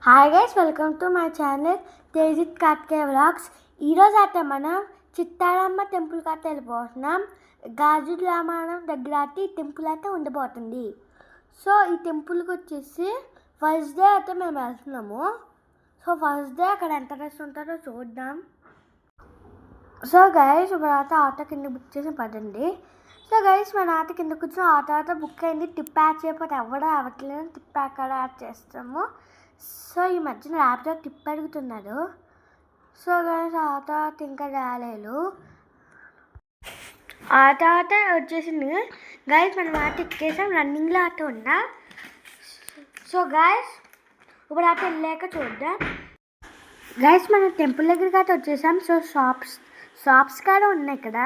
Hi guys, welcome to my channel Tejith Karthikeya vlogs. ఈరోజు అయితే మనం చిత్తారమ్మ టెంపుల్కి అయితే వెళ్ళిపోతున్నాం. గాజు రామాయణం దగ్గర అయితే ఈ టెంపుల్ అయితే ఉండబోతుంది. సో ఈ టెంపుల్కి వచ్చేసి ఫస్ట్ డే అయితే మేము వెళ్తున్నాము. సో ఫస్ట్ డే అక్కడ ఎంత రష్ ఉంటారో చూద్దాం. సో గైస్ ఇప్పుడు అయితే ఆటో కింద బుక్ చేసి పడండి. సో గైస్ మన ఆటో కింద కూర్చొని ఆటో అయితే బుక్ అయింది. టిప్ యాడ్ చేయకపోతే ఎవడో అవ్వట్లేదు. టిప్ అక్కడ యాడ్ చేస్తాము. సో ఈ మధ్యన ర్యాపిడో టిప్ అడుగుతున్నారు. సో గైస్ ఆటో ఇంకా రాలేదు. ఆటో అయితే వచ్చేసింది గైస్. మనం ఆటో ఎక్కేసాం. రన్నింగ్లో ఆటో ఉన్నా. సో గైస్ ఇప్పుడు ఆటో వెళ్ళాక చూద్దాం. గైస్ మన టెంపుల్ దగ్గరికి అయితే వచ్చేసాం. సో షాప్స్ కూడా ఉన్నాయి ఇక్కడ.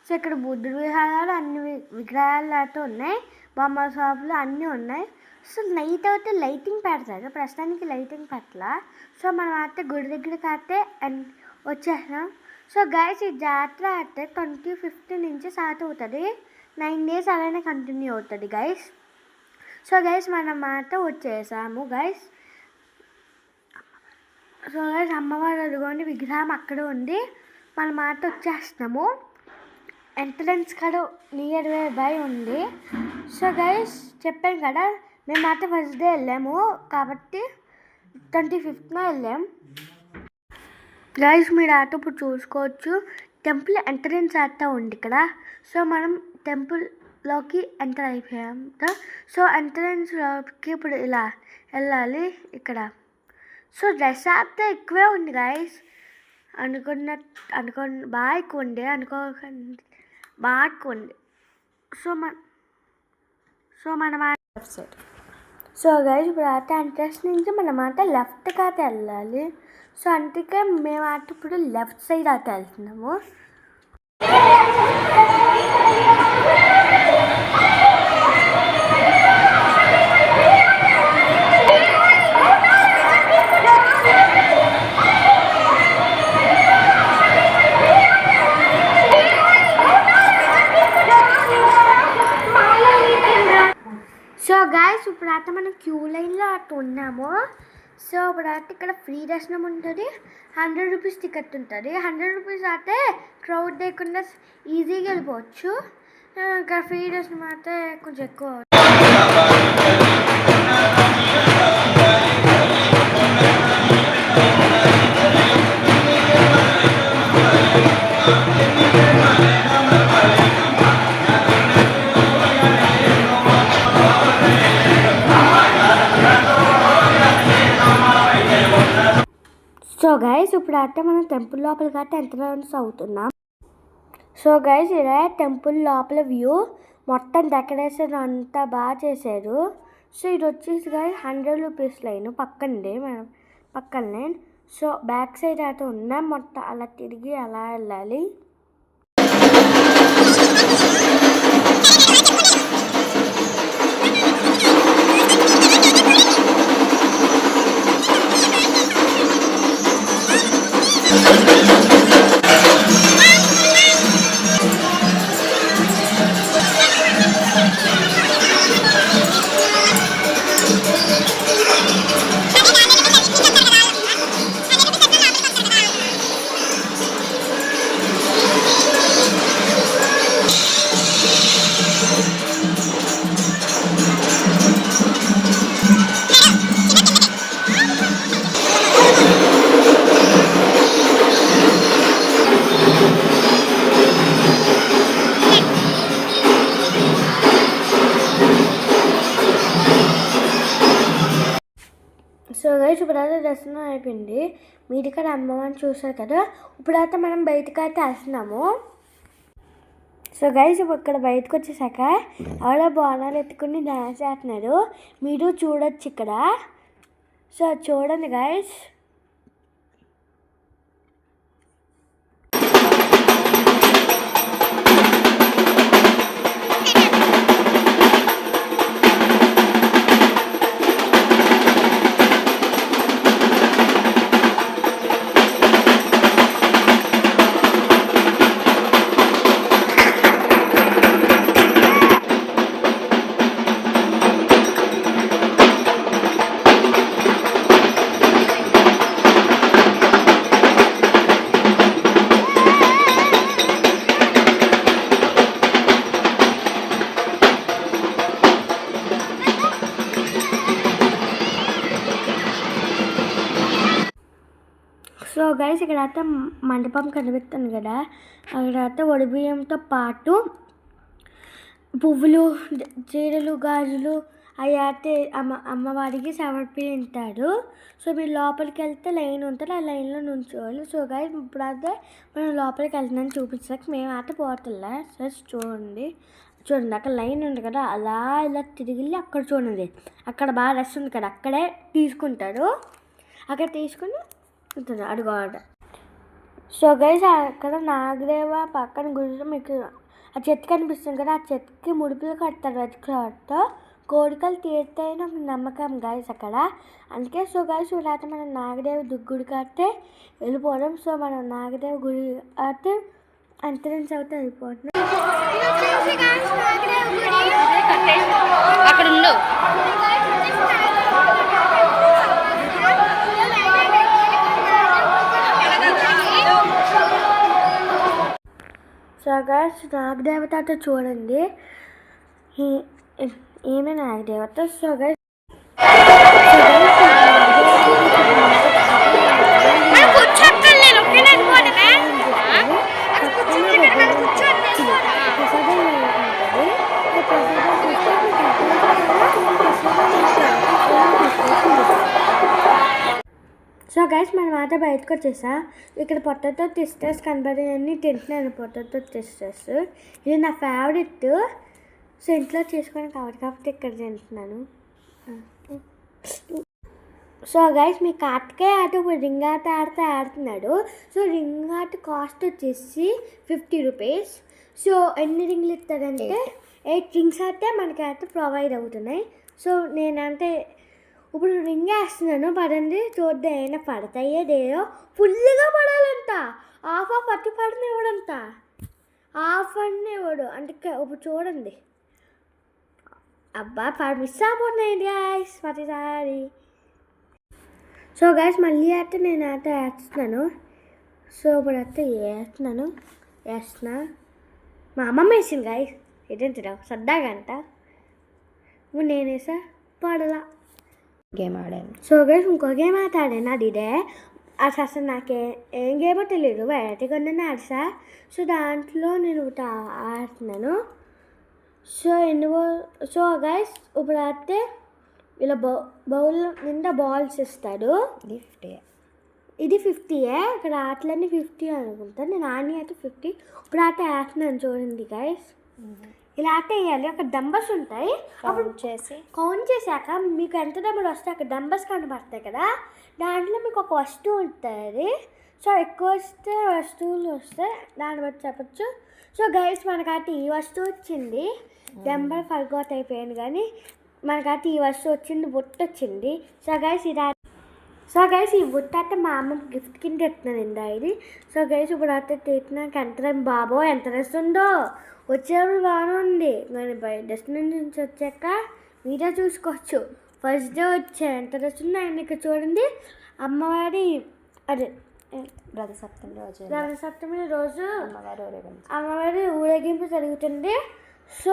సో ఇక్కడ బుద్ధుడు విహారాలు అన్ని విగ్రహాలు అయితే ఉన్నాయి. బొమ్మల షాపులు అన్నీ ఉన్నాయి. సో నైట్ అయితే లైటింగ్ పెడతారు. ప్రస్తుతానికి లైటింగ్ పెట్టాల. సో మనం అయితే గుడి దగ్గరికి అయితే వచ్చేసాం. సో గైస్ ఈ జాతర అయితే 25th నుంచి స్టార్ట్ అవుతుంది. 9 days అలానే కంటిన్యూ అవుతుంది గైస్. సో గైస్ మనం అయితే వచ్చేసాము గైస్. సో గైస్ అమ్మవారు అదిగోండి విగ్రహం అక్కడ ఉంది. మనం మాట వచ్చేస్తున్నాము. ఎంట్రన్స్ కూడా నియర్ బై ఉంది. సో గైస్ చెప్పాను కదా మేము మాట ఫస్ట్ డే వెళ్ళాము కాబట్టి 25th వెళ్ళాం గైస్. మీరు ఆటో ఇప్పుడు చూసుకోవచ్చు. టెంపుల్ ఎంట్రన్స్ అయితే ఉంది ఇక్కడ. సో మనం టెంపుల్లోకి ఎంటర్ అయిపోయాం. సో ఎంట్రన్స్లోకి ఇప్పుడు ఇలా వెళ్ళాలి ఇక్కడ. సో డ్రెస్ అయితే ఎక్కువే ఉంది గైస్. బాగా ఎక్కువ ఉండే బాగా ఎక్కువ ఉంది. సో మనం లెఫ్ట్ సైడ్. సో గైస్ ఇప్పుడు అయితే ఎంట్రన్స్ నుంచి మనం అయితే లెఫ్ట్కి అయితే వెళ్ళాలి. సో అందుకే మేము అయితే ఇప్పుడు లెఫ్ట్ సైడ్ అయితే వెళ్తున్నాము. సో గైస్ ఇప్పుడు అయితే మనం క్యూ లైన్లో అటు ఉన్నాము. సో ఇప్పుడు అయితే ఇక్కడ ఫ్రీ దర్శనం ఉంటుంది. 100 రూపీస్ టికెట్ ఉంటుంది. 100 రూపీస్ అయితే క్రౌడ్ లేకుండా ఈజీగా వెళ్ళిపోవచ్చు. ఇక్కడ ఫ్రీ దర్శనం అయితే కొంచెం ఎక్కువ. సో గైస్ ఇప్పుడు అయితే మనం టెంపుల్ లోపలికి అయితే ఎంట్రన్స్ అవుతున్నాం. సో గైస్ ఇలా టెంపుల్ లోపల వ్యూ మొత్తం డెకరేషన్ అంతా బాగా చేశారు. సో ఇది వచ్చేసి గైస్ 100 రూపీస్ లైన్ పక్కన లైన్. సో బ్యాక్ సైడ్ అయితే ఉన్నాం. మొత్తం అలా తిరిగి అలా వెళ్ళాలి. సో గైస్ ఇప్పుడైతే దర్శనం అయిపోయింది. మీరు ఇక్కడ అమ్మవారిని చూసారు కదా. ఇప్పుడైతే మనం బయటకు అయితే వేస్తున్నాము. సో గైస్ ఇక్కడ బయటకు వచ్చేసాక ఎవరో బోనాలు ఎత్తుకుని డాన్స్ చేస్తున్నారు. మీరు చూడొచ్చు ఇక్కడ. సో చూడండి గైస్. సో గైస్ ఇక్కడ అయితే మండపం కనిపిస్తుంది కదా, అక్కడ అయితే వడిబియ్యంతో పాటు పువ్వులు, చీరలు, గాజులు అవి అయితే అమ్మవారికి సమర్పించారు. సో మీరు లోపలికి వెళ్తే లైన్ ఉంటుంది, ఆ లైన్లో నుంచోవాలి. సో గైస్ ఇప్పుడైతే మనం లోపలికి వెళ్తున్నాం చూపించడానికి, మేము అయితే పోతలే. సో చూడండి అక్కడ లైన్ ఉంది కదా, అలా ఇలా తిరిగి అక్కడ చూడండి, అక్కడ బాగా రష్ ఉంది కదా, అక్కడే తీసుకుంటారు. అక్కడ తీసుకుని ఉంటుంది అడుగు. సో గైస్ అక్కడ నాగదేవ పక్కన గుడి మీకు ఆ చెట్టు కనిపిస్తుంది కదా, ఆ చెట్టుకి ముడుపులు కడతారు రెడ్ క్లాత్తో, కోరికలు తీరుతాయని ఒక నమ్మకం గైస్ అక్కడ. అందుకే సో గైస్ ఇలాంటి మనం నాగదేవి గుడి కడితే వెళ్ళిపోవడం. సో మనం నాగదేవి గుడి అయితే ఎంట్రన్స్ అవుతే వెళ్ళిపోతున్నాం. అక్కడ ఉండు. సో గైస్ నాగదేవత అయితే చూడండి, ఏమే నాగదేవత. సో గైస్ సో గైస్ మనం అయితే బయటకు వచ్చేసా. ఇక్కడ పొటాటో టెస్టర్స్ కనబడేవన్నీ తింటున్నాను, పొటాటో టెస్టర్స్. ఇది నా ఫేవరెట్. సో ఇంట్లో చేసుకొని కాబట్టి ఇక్కడ తింటున్నాను. సో గైస్ మీ కార్తికేయ ఆట ఇప్పుడు రింగ్ ఆట ఆడుతున్నాడు. సో రింగ్ ఆట కాస్ట్ వచ్చేసి 50 రూపీస్. సో ఎన్ని రింగ్లు ఇస్తారంటే 8 రింగ్స్ అయితే మనకైతే ప్రొవైడ్ అవుతున్నాయి. సో నేనంటే ఇప్పుడు రింగ్ వేస్తున్నాను, పడండి చూద్దాం ఏమైనా పడతాయో లేదో. ఫుల్గా పడాలంట, హాఫ్ అట్టి పడిన ఇవ్వడంత, హాఫ్ అన్నీ ఇవ్వడు. అంటే ఇప్పుడు చూడండి, అబ్బా మిస్ అయిపోతున్నాయి గాయస్ ప్రతిసారి. సో గైస్ మళ్ళీ అయితే నేను అయితే వేస్తున్నాను. సో ఇప్పుడు అయితే వేస్తున్నా. మా అమ్మమ్మ వేసింది గాయస్, ఏంటంటావు సరదాగంట. ఇప్పుడు నేను వేసా పడలా. గేమ్ ఆడాను. సో గైస్ ఇంకో గేమ్ అయితే ఆడాను, అది ఇదే. అసలు నాకు ఏం గేమో తెలియదు, వెరైటీగా ఉన్న ఆడసా. సో దాంట్లో నేను ఒకటి ఆడుతున్నాను. సో గైస్ ఇప్పుడు అయితే ఇలా బౌల్ నిండా బాల్స్ ఇస్తాడు. ఇది 50. ఇక్కడ ఆటలన్నీ 50 అనుకుంటాను, నేను ఆని అయితే 50. ఇప్పుడు ఆట వేస్తున్నాను చూడండి గైస్. ఇలా ఆట వేయాలి, అక్కడ డంబర్స్ ఉంటాయి. అప్పుడు కౌంట్ చేశాక మీకు ఎంత డబ్బులు వస్తాయి అక్కడ డంబర్స్ కనబడతాయి కదా, దాంట్లో మీకు ఒక వస్తువు ఉంటుంది. సో ఎక్కువ వస్తే వస్తువులు వస్తాయి, దాన్ని బట్టి చెప్పచ్చు. సో గైస్ మనకైతే ఈ వస్తువు వచ్చింది, డంబర్ ఫర్గౌట్ అయిపోయాను కానీ మనకైతే ఈ వస్తువు వచ్చింది, బుట్ట వచ్చింది. సో గైస్ ఈ బుట్ట అయితే మా అమ్మకి గిఫ్ట్ కింద ఎత్తున్నాను ఇది. సో గైస్ ఇప్పుడు అయితే తీసినాక ఎంత బాబో ఎంత రస్ ఉందో. వచ్చేప్పుడు బాగానే ఉంది కానీ డెస్టినేషన్ నుంచి వచ్చాక మీరే చూసుకోవచ్చు. ఫస్ట్ డే వచ్చా ఎంత రస్ ఉందో. ఆయన ఇక్కడ చూడండి, అమ్మవారి అదే రథసప్తమి రోజు అమ్మవారి ఊరేగింపు జరుగుతుంది. సో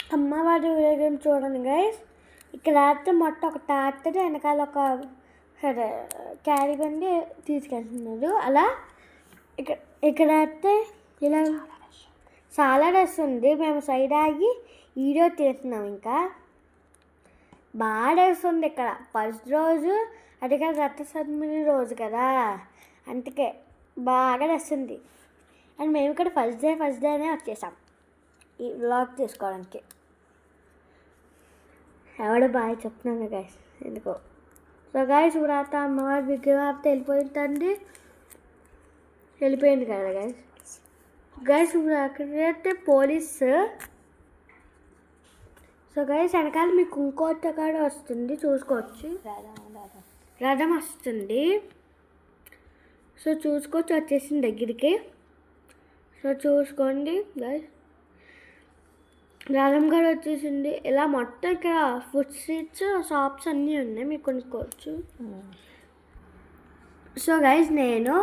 అమ్మవారి ఊరేగింపు చూడండి గైస్. ఇక్కడ అయితే మొత్తం ఒక టాక్టర్ వెనకాల ఒక క్యారీ బండి తీసుకెళ్తున్నారు. అలా ఇక్కడ అయితే ఇలా చాలా రష్ ఉంది. మేము సైడ్ ఆగి వీడియో తీస్తున్నాం. ఇంకా బాగా రష్ ఉంది ఇక్కడ. ఫస్ట్ రోజు అది కదా రథసప్తమి రోజు కదా, అందుకే బాగా రష్ ఉంది. అండ్ మేము ఇక్కడ ఫస్ట్ డేనే వచ్చేసాం ఈ వ్లాగ్ తీసుకోవడానికి. ఎవడ బాగా చెప్తున్నాను గైస్ ఎందుకో. సో గైస్ ఇప్పుడు అయితే అమ్మవారి విగ్రహం వెళ్ళిపోయింది కదా గైస్. ఇప్పుడు అక్కడైతే పోలీస్. సో గైస్ వెనకాల మీకు ఇంకోటి కాడ వస్తుంది చూసుకోవచ్చు, రథం వస్తుంది. సో చూసుకోవచ్చు వచ్చేసింది దగ్గరికి. సో చూసుకోండి గైస్, రథం కూడా వచ్చేసింది. ఇలా మొత్తం ఇక్కడ ఫుడ్ స్ట్రీట్స్ షాప్స్ అన్నీ ఉన్నాయి, మీకు కొనుక్కోవచ్చు. సో గైస్ నేను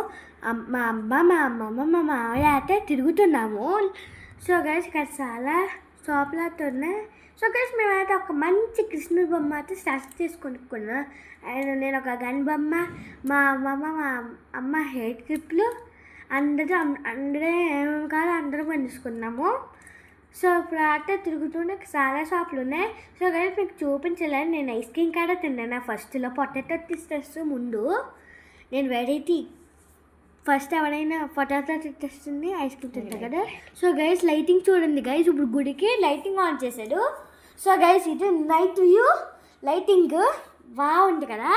మా అమ్మ మా అమ్మమ్మ మా మామయ్య అయితే తిరుగుతున్నాము. సో గైస్ ఇక్కడ చాలా షాపులు అయితే ఉన్నాయి. సో గైస్ మేమైతే ఒక మంచి కృష్ణుడి బొమ్మ అయితే స్టార్ట్ చేసి కొనుక్కున్నా. అండ్ నేను ఒక గన్ బొమ్మ, మా అమ్మమ్మ మా అమ్మ హెయిర్ క్లిప్లు అందరూ ఏమేమి కాదు అందరూ కొనుక్కున్నాము. సో ఇప్పుడు అయితే తిరుగుతుండే చాలా షాపులు ఉన్నాయి. సో గైస్ మీకు చూపించలేను. నేను ఐస్ క్రీమ్ కాడ తిన్నాను ఫస్ట్లో పొటాటో టెస్ట్ ముందు. నేను వెరైటీ ఫస్ట్ ఎవరైనా పొటాటో తెస్తుంది ఐస్ క్రీమ్ తింటారు కదా. సో గైస్ లైటింగ్ చూడండి గైస్, ఇప్పుడు గుడికి లైటింగ్ ఆన్ చేశాడు. సో గైస్ ఇది నైట్ వ్యూ లైటింగ్ బాగుంది కదా.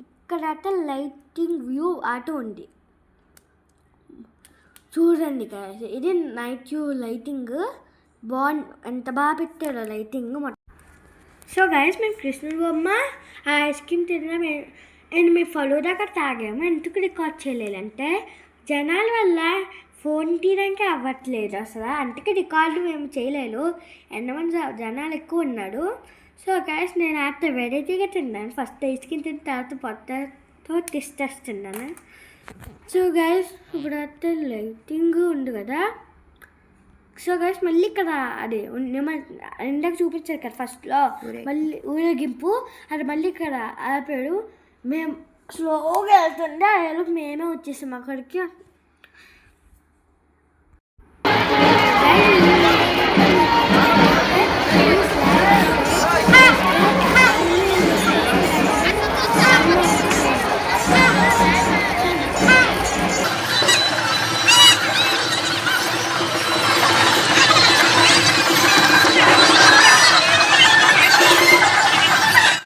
ఇక్కడ అట్ట లైటింగ్ వ్యూ ఆటో ఉంది చూడండి గైస్. ఇది నైట్ వ్యూ లైటింగ్ ఎంత బాగా పెట్టారో లైటింగ్. సో గైస్ మేము కృష్ణుడి బొమ్మ ఐస్ క్రీమ్ తిన్నాం అండ్ మేము ఫలూదా అక్కడ తాగాము. ఎందుకు రికార్డ్ చేయలేదంటే జనాల వల్ల ఫోన్ తీయడానికి అవ్వట్లేదు అసలు, అందుకే రికార్డు మేము చేయలేదు. ఎంతమంది జనాలు ఎక్కువ ఉన్నాడు. సో గైస్ నేను అయితే వెరైటీగా తిన్నాను. ఫస్ట్ ఐస్ క్రీమ్ తిన్న తర్వాత పొట్టతో టెస్ట్ తిన్నాను. సో గైస్ ఇప్పుడు అయితే లైటింగ్ ఉంది కదా. సో గైస్ మళ్ళీ ఇక్కడ అది ఇందాక చూపించారు కదా ఫస్ట్లో, మళ్ళీ ఊరేగింపు అది మళ్ళీ ఇక్కడ ఆపాడు. మేము స్లోగా వెళ్తుండే మేమే వచ్చేసాం అక్కడికి.